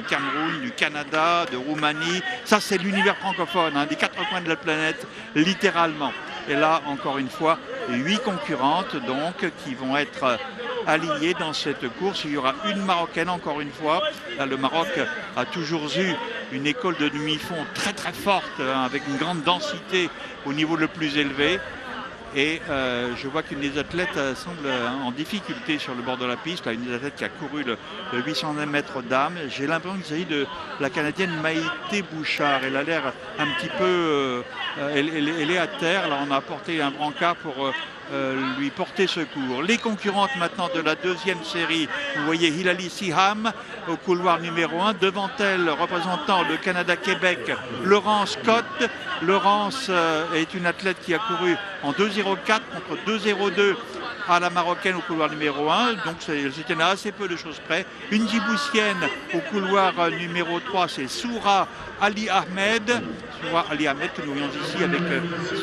Cameroun, du Canada, de Roumanie. Ça, c'est l'univers francophone, hein, des 4 coins de la planète, littéralement. Et là, encore une fois, 8 concurrentes donc qui vont être alignées dans cette course. Il y aura une Marocaine, encore une fois. Là, le Maroc a toujours eu une école de demi-fond très très forte, hein, avec une grande densité au niveau le plus élevé. Et je vois qu'une des athlètes semble en difficulté sur le bord de la piste. Là, une des athlètes qui a couru le 800 mètres dames. J'ai l'impression qu'il s'agit de la Canadienne Maïté Bouchard. Elle a l'air un petit peu... elle est à terre. Là, on a apporté un brancard pour lui porter secours. Les concurrentes maintenant de la deuxième série. Vous voyez Hilali Siham au couloir numéro 1. Devant elle, représentant le Canada-Québec, Laurence Scott. Laurence est une athlète qui a couru en 2,04 contre 2,02 à la Marocaine au couloir numéro 1. Donc elle se tient à assez peu de choses près. Une Djiboutienne au couloir numéro 3, c'est Soura Ali Ahmed. Soura Ali Ahmed que nous voyons ici avec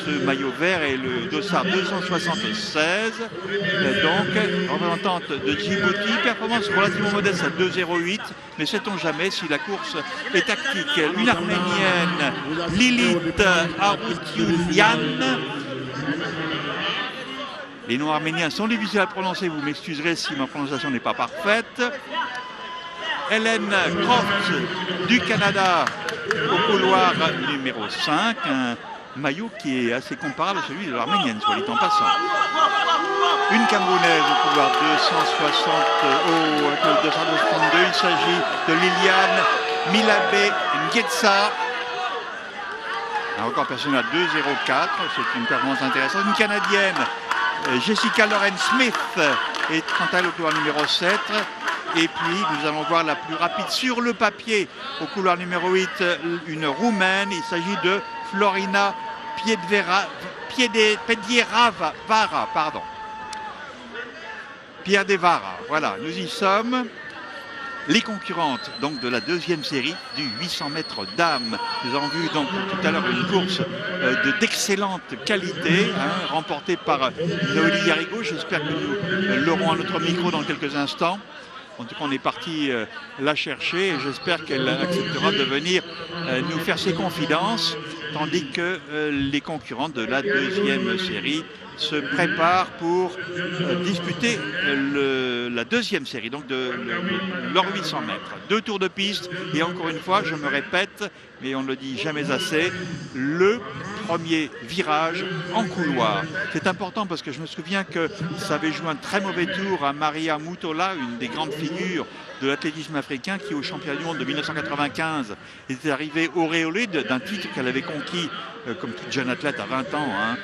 ce maillot vert et le dossard 276. Donc représentante de Djibouti. Performance relativement modeste à 2,08. Mais sait-on jamais si la course est tactique. Une Arménienne, Lilith Aroutiounian. Les noms arméniens sont difficiles à prononcer, vous m'excuserez si ma prononciation n'est pas parfaite. Hélène Croft du Canada au couloir numéro 5, un maillot qui est assez comparable à celui de l'Arménienne, soit dit en passant. Une Camerounaise au couloir 262, il s'agit de Liliane Milabé Ngetsa. Un record personnel à 2,04, c'est une performance intéressante. Une Canadienne, Jessica Lauren Smith, est quant à elle au couloir numéro 7. Et puis nous allons voir la plus rapide sur le papier au couloir numéro 8, une Roumaine. Il s'agit de Florina Piedevara, pardon. Piedevara, voilà, nous y sommes. Les concurrentes donc de la deuxième série du 800 mètres dames. Nous avons vu donc tout à l'heure une course d'excellente qualité, hein, remportée par Noélie Yarrigo. J'espère que nous l'aurons à notre micro dans quelques instants. En tout cas, on est parti la chercher et j'espère qu'elle acceptera de venir nous faire ses confidences, tandis que les concurrentes de la deuxième série se préparent pour disputer la deuxième série, donc de leur 800 mètres. 2 tours de piste et encore une fois, je me répète, mais on ne le dit jamais assez, le premier virage en couloir. C'est important parce que je me souviens que ça avait joué un très mauvais tour à Maria Mutola, une des grandes figures de l'athlétisme africain qui, au championnat du monde de 1995, était arrivée auréolée d'un titre qu'elle avait conquis comme toute jeune athlète à 20 ans, hein,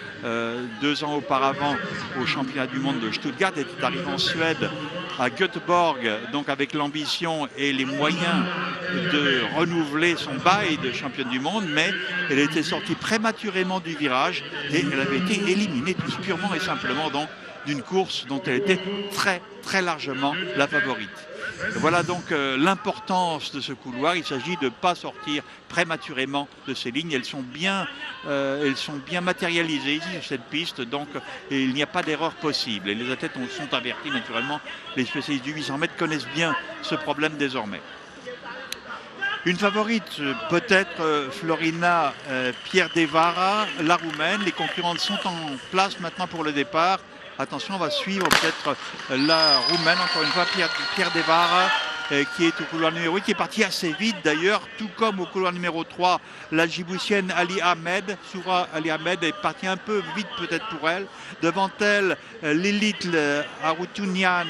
2 ans auparavant au championnat du monde de Stuttgart. Elle était arrivée en Suède à Göteborg, donc avec l'ambition et les moyens de renouveler son bail de championne du monde, mais elle était sortie prématurément du virage et elle avait été éliminée tout purement et simplement donc d'une course dont elle était très très largement la favorite. Voilà donc l'importance de ce couloir. Il s'agit de ne pas sortir prématurément de ces lignes. Elles sont bien matérialisées ici sur cette piste, donc il n'y a pas d'erreur possible. Et les athlètes sont avertis naturellement. Les spécialistes du 800 mètres connaissent bien ce problème désormais. Une favorite, peut-être Florina Piedevara, la Roumaine. Les concurrentes sont en place maintenant pour le départ. Attention, on va suivre peut-être la Roumaine, encore une fois, Piedevara, qui est au couloir numéro 8, qui est partie assez vite d'ailleurs, tout comme au couloir numéro 3, la Djiboutienne Ali Ahmed. Soura Ali Ahmed est partie un peu vite peut-être pour elle. Devant elle, Lilith Aroutiounian,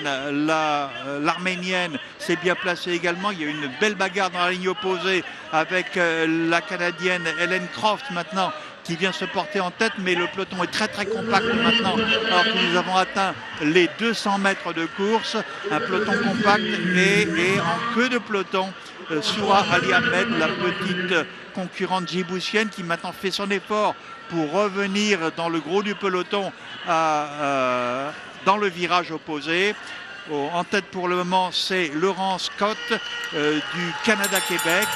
l'Arménienne, s'est bien placée également. Il y a une belle bagarre dans la ligne opposée avec la Canadienne Hélène Croft maintenant, qui vient se porter en tête, mais le peloton est très très compact maintenant, alors que nous avons atteint les 200 mètres de course. Un peloton compact et en queue de peloton, Soura Ali Ahmed, la petite concurrente djiboutienne qui maintenant fait son effort pour revenir dans le gros du peloton dans le virage opposé. En tête pour le moment, c'est Laurence Scott du Canada-Québec.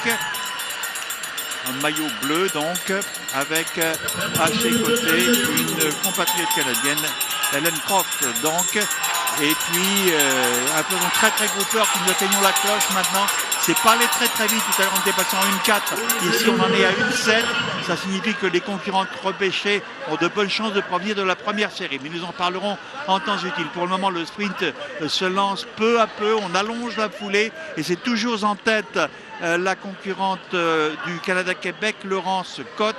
Un maillot bleu donc, avec à ses côtés une compatriote canadienne, Hélène Croft donc, et puis un peloton très très groupeur qui nous atteignons la cloche maintenant. C'est pas aller très très vite. Tout à l'heure, on était passé en 1,4. Ici, on en est à 1,7. Ça signifie que les concurrentes repêchées ont de bonnes chances de provenir de la première série. Mais nous en parlerons en temps utile. Pour le moment, le sprint se lance peu à peu. On allonge la foulée et c'est toujours en tête la concurrente du Canada-Québec, Laurence Scott.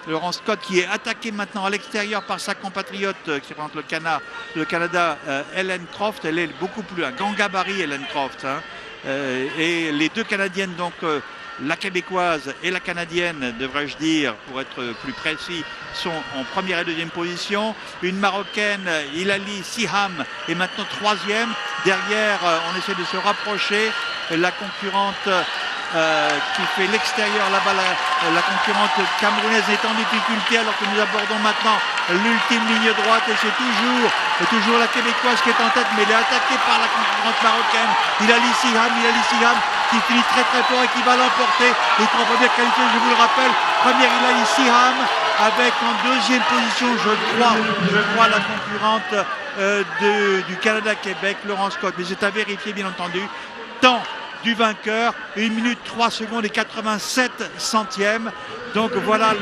Laurence Scott qui est attaquée maintenant à l'extérieur par sa compatriote qui représente le Canada, Ellen Croft. Elle est beaucoup plus un grand gabarit, Ellen Croft. Hein. Et les deux Canadiennes, donc la québécoise et la canadienne, devrais-je dire, pour être plus précis, sont en première et deuxième position. Une marocaine, Hilali Siham, est maintenant troisième. Derrière, on essaie de se rapprocher. La concurrente qui fait l'extérieur là-bas, la concurrente camerounaise est en difficulté alors que nous abordons maintenant l'ultime ligne droite et c'est toujours la québécoise qui est en tête, mais elle est attaquée par la concurrente marocaine Hilali Siham qui finit très très fort et qui va l'emporter. Et en première qualité, je vous le rappelle, première Hilali Siham avec en deuxième position, je crois la concurrente du Canada-Québec, Laurence Scott, mais c'est à vérifier bien entendu. Temps du vainqueur, 1 minute 3 secondes et 87 centièmes. Donc voilà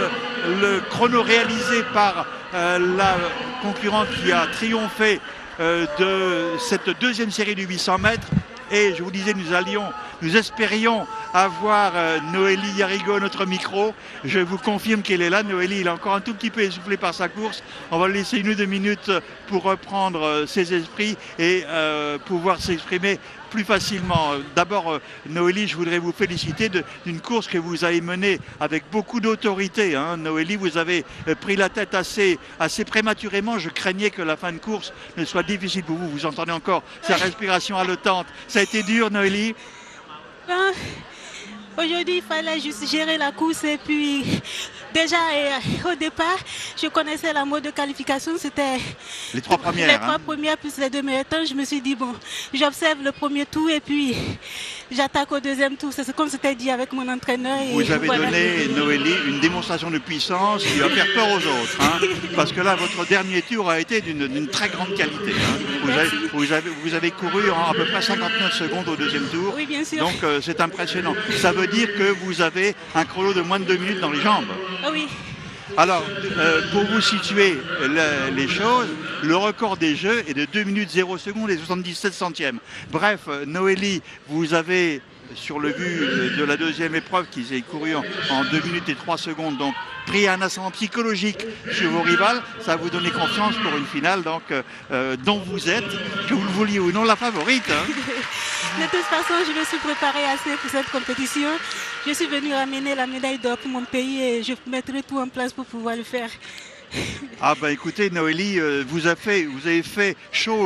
le chrono réalisé par la concurrente qui a triomphé de cette deuxième série du 800 mètres. Et je vous disais, nous espérions avoir Noélie Yarigo à notre micro. Je vous confirme qu'elle est là. Noélie, il est encore un tout petit peu essoufflé par sa course. On va le laisser 1 ou 2 minutes pour reprendre ses esprits et pouvoir s'exprimer plus facilement. D'abord, Noélie, je voudrais vous féliciter d'une course que vous avez menée avec beaucoup d'autorité. Hein. Noélie, vous avez pris la tête assez prématurément. Je craignais que la fin de course ne soit difficile pour vous. Vous entendez encore sa respiration haletante. Ça a été dur, Noélie? Aujourd'hui, il fallait juste gérer la course et puis déjà au départ, je connaissais la mode de qualification, c'était les 3 premières. Les 3 premières plus les 2 meilleurs temps. Je me suis dit, bon, j'observe le premier tour et puis j'attaque au deuxième tour. C'est comme c'était dit avec mon entraîneur. Vous avez donné, Noélie, une démonstration de puissance qui va faire peur aux autres. Hein, parce que là, votre dernier tour a été d'une très grande qualité. Hein. Vous avez couru en à peu près 59 secondes au deuxième tour. Oui, bien sûr. Donc c'est impressionnant. Ça veut dire que vous avez un chrono de moins de 2 minutes dans les jambes. Ah oui. Alors, pour vous situer les choses, le record des Jeux est de 2 minutes 0 secondes et 77 centièmes. Bref, Noélie, vous avez, sur le vu de la deuxième épreuve qui s'est courue en 2 minutes et 3 secondes, donc pris un ascendant psychologique sur vos rivales, ça va vous donner confiance pour une finale donc, dont vous êtes, que vous le vouliez ou non, la favorite. Hein. De toute façon, je me suis préparée assez pour cette compétition. Je suis venue ramener la médaille d'or pour mon pays et je mettrai tout en place pour pouvoir le faire. Ah bah écoutez, Noélie, vous avez fait chaud